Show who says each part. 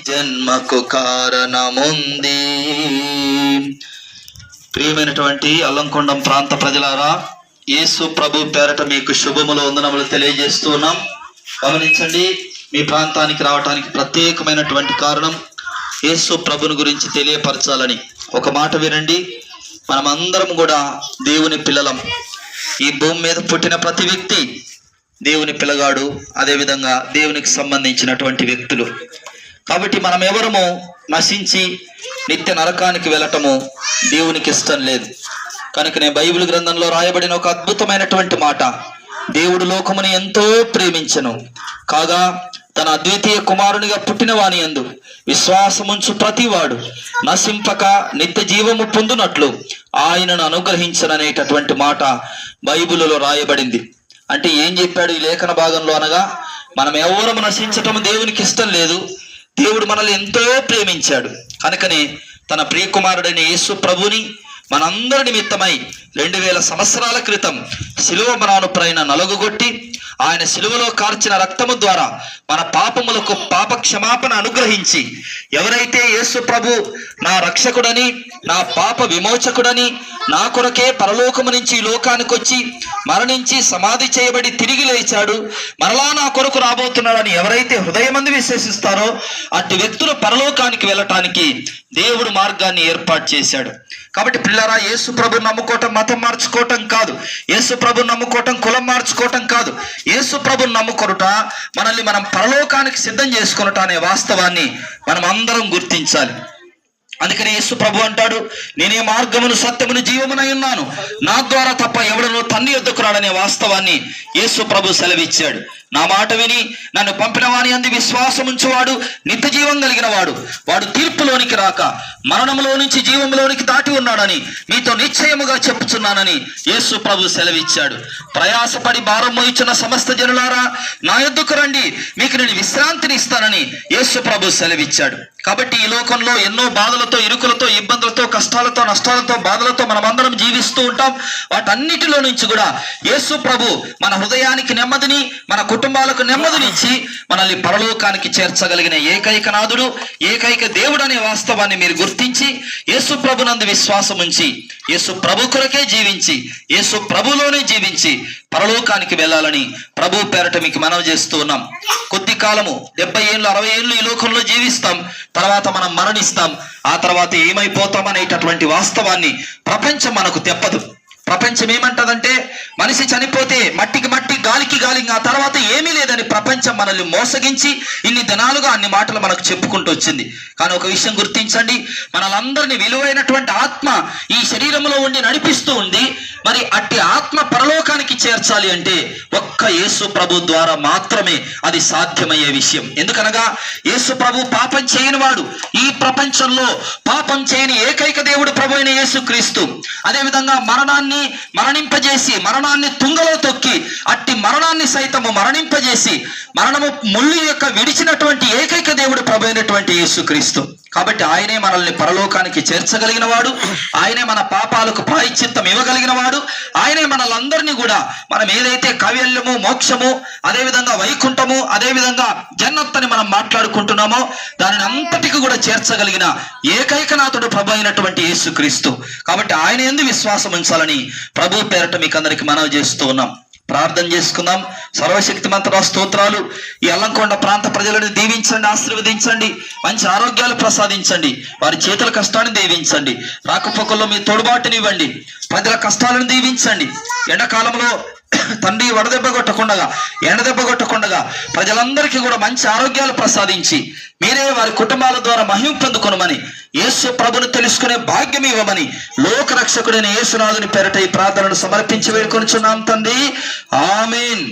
Speaker 1: జన్మకు కారణముంది. ప్రియమైనటువంటి అల్లంకొండం ప్రాంత ప్రజలారా, యేసు ప్రభు పేరట మీకు శుభములు వందనములు తెలియజేస్తూ ఉన్నాం. గమనించండి, మీ ప్రాంతానికి రావటానికి ప్రత్యేకమైనటువంటి కారణం యేసు ప్రభుని గురించి తెలియపరచాలని. ఒక మాట వినండి, మనమందరం కూడా దేవుని పిల్లలం. ఈ భూమి మీద పుట్టిన ప్రతి వ్యక్తి దేవుని పిల్లగాడు, అదేవిధంగా దేవునికి సంబంధించినటువంటి వ్యక్తులు. కాబట్టి మనం ఎవరము నశించి నిత్య నరకానికి వెళ్ళటము దేవునికి ఇష్టం లేదు. కనుకనే బైబిల్ గ్రంథంలో రాయబడిన ఒక అద్భుతమైనటువంటి మాట, దేవుడు లోకముని ఎంతో ప్రేమించెను కాగా తన అద్వితీయ కుమారునిగా పుట్టిన వాని యందు విశ్వాసముంచు ప్రతివాడు నశింపక నిత్య జీవము పొందునట్లు ఆయనను అనుగ్రహించననేటటువంటి మాట బైబిలులో రాయబడింది. అంటే ఏం చెప్పాడు ఈ లేఖన భాగంలో అనగా, మనం ఎవరము నశించటము దేవునికి ఇష్టం లేదు. దేవుడు మనల్ని ఎంతో ప్రేమించాడు. కనుకనే తన ప్రియకుమారుడైన యేసు ప్రభుని మనందరి నిమిత్తమై 2000 సంవత్సరాల క్రితం శిలువ మరణానుపైన నలుగుగొట్టి ఆయన శిలువలో కార్చిన రక్తము ద్వారా మన పాపములకు పాప క్షమాపణ అనుగ్రహించి, ఎవరైతే యేసు ప్రభు నా రక్షకుడని, నా పాప విమోచకుడని, నా కొరకే పరలోకము నుంచి ఈ లోకానికి వచ్చి మరణించి సమాధి చేయబడి తిరిగి లేచాడు, మరలా నా కొరకు రాబోతున్నాడని ఎవరైతే హృదయమందు విశ్వసిస్తారో అట్టి వ్యక్తులు పరలోకానికి వెళ్ళటానికి దేవుడు మార్గాన్ని ఏర్పాటు చేశాడు. కాబట్టి పిల్లరా, యేసు ప్రభుని నమ్ముకోవటం మతం మార్చుకోవటం కాదు, యేసు ప్రభుని నమ్ముకోవటం కులం మార్చుకోవటం కాదు. యేసు ప్రభుని నమ్ముకొనుట మనల్ని మనం పరలోకానికి సిద్ధం చేసుకొనుట అనే వాస్తవాన్ని మనం అందరం గుర్తించాలి. అందుకని యేసు ప్రభు అంటాడు, నేనే మార్గమును సత్యమును జీవమునై ఉన్నాను, నా ద్వారా తప్ప ఎవడనో తండ్రి యొద్దకు రాడనే వాస్తవాన్ని యేసు ప్రభు సెలవిచ్చాడు. నా మాట విని నన్ను పంపిన వాని అందు విశ్వాసముంచువాడు నిత్య జీవం కలిగిన వాడు, వాడు తీర్పులోనికి రాక మరణములో నుంచి జీవంలోనికి దాటి ఉన్నాడని మీతో నిశ్చయముగా చెప్పుచున్నానని యేసు ప్రభు సెలవిచ్చాడు. ప్రయాసపడి భారం మోయిచున్న సమస్త జనులారా నా యొద్దకు రండి, మీకు నేను విశ్రాంతిని ఇస్తానని యేసు ప్రభు సెలవిచ్చాడు. కాబట్టి ఈ లోకంలో ఎన్నో బాధలతో, ఇరుకులతో, ఇబ్బందులతో, కష్టాలతో, నష్టాలతో, బాధలతో మనమందరం జీవిస్తూ ఉంటాం. వాటన్నిటిలో నుంచి కూడా యేసు ప్రభు మన హృదయానికి నెమ్మదిని, మన కుటుంబాలకు నెమ్మదినిచ్చి మనల్ని పరలోకానికి చేర్చగలిగిన ఏకైక నాథుడు, ఏకైక దేవుడు అనే వాస్తవాన్ని మీరు గుర్తించి యేసు ప్రభునందు విశ్వాసం ఉంచి యేసు ప్రభు కొరకే జీవించి యేసు ప్రభులోనే జీవించి పరలోకానికి వెళ్ళాలని ప్రభు పేరట మీకు మనవి చేస్తూ ఉన్నాం. కొద్ది కాలము 70 ఏళ్ళు 60 ఏళ్ళు ఈ లోకంలో జీవిస్తాం, తర్వాత మనం మరణిస్తాం. ఆ తర్వాత ఏమైపోతాం అనేటటువంటి వాస్తవాన్ని ప్రపంచం మనకు తెప్పదు. ప్రపంచం ఏమంటదంటే, మనిషి చనిపోతే మట్టికి మట్టి, గాలికి గాలి, ఆ తర్వాత ఏమీ లేదని ప్రపంచం మనల్ని మోసగించి ఇన్ని దినాలుగా అన్ని మాటలు మనకు చెప్పుకుంటూ వచ్చింది. కానీ ఒక విషయం గుర్తించండి, మనలందరినీ విలువైనటువంటి ఆత్మ ఈ శరీరంలో ఉండి నడిపిస్తూ ఉంది. మరి అట్టి ఆత్మ పరలోకానికి చేర్చాలి అంటే ఒక్క యేసు ప్రభు ద్వారా మాత్రమే అది సాధ్యమయ్యే విషయం. ఎందుకనగా యేసు ప్రభు పాపం చేయని వాడు, ఈ ప్రపంచంలో పాపం చేయని ఏకైక దేవుడు ప్రభు అయిన యేసు క్రీస్తు. అదేవిధంగా మరణింపజేసి మరణాన్ని తుంగలో తొక్కి అట్టి మరణాన్ని సైతము మరణింపజేసి మరణము ముళ్ళు యొక్క విడిచినటువంటి ఏకైక దేవుడు ప్రభు అయినటువంటి యేసు క్రీస్తు. కాబట్టి ఆయనే మనల్ని పరలోకానికి చేర్చగలిగిన వాడు, ఆయనే మన పాపాలకు ప్రాయశ్చిత్తం ఇవ్వగలిగిన వాడు, ఆయనే మనలందరినీ కూడా మనం ఏదైతే కైవల్యము, మోక్షము, అదేవిధంగా వైకుంఠము, అదేవిధంగా జన్నత్ అని మనం మాట్లాడుకుంటున్నామో దానిని అంతటికి కూడా చేర్చగలిగిన ఏకైకనాథుడు ప్రభు అయినటువంటి యేసు క్రీస్తు. కాబట్టి ఆయన యందు విశ్వాసం ఉంచాలని ప్రభు పేరట మీకు అందరికి మనవి చేస్తూ ఉన్నాం. ప్రార్థన చేసుకుందాం. సర్వశక్తిమంతుడా స్తోత్రాలు. ఈ అల్లంకొండ ప్రాంత ప్రజలను దీవించండి, ఆశీర్వదించండి, మంచి ఆరోగ్యాలు ప్రసాదించండి, వారి చేతుల కష్టాన్ని దీవించండి, రాకపోకల్లో మీ తోడుబాటుని ఇవ్వండి, ప్రజల కష్టాలను దీవించండి. ఎండాకాలంలో తండ్రి ఎండదెబ్బ కొట్టకుండా ప్రజలందరికీ కూడా మంచి ఆరోగ్యాలు ప్రసాదించి మీరే వారి కుటుంబాల ద్వారా మహిమ పొందుకొనమని, యేసు ప్రభుని తెలుసుకునే భాగ్యం ఇవ్వమని లోకరక్షకుడైన యేసునాథుని పేరట ఈ ప్రార్థనను సమర్పించి వేడుకొనుచున్నాం తండ్రి. ఆమేన్.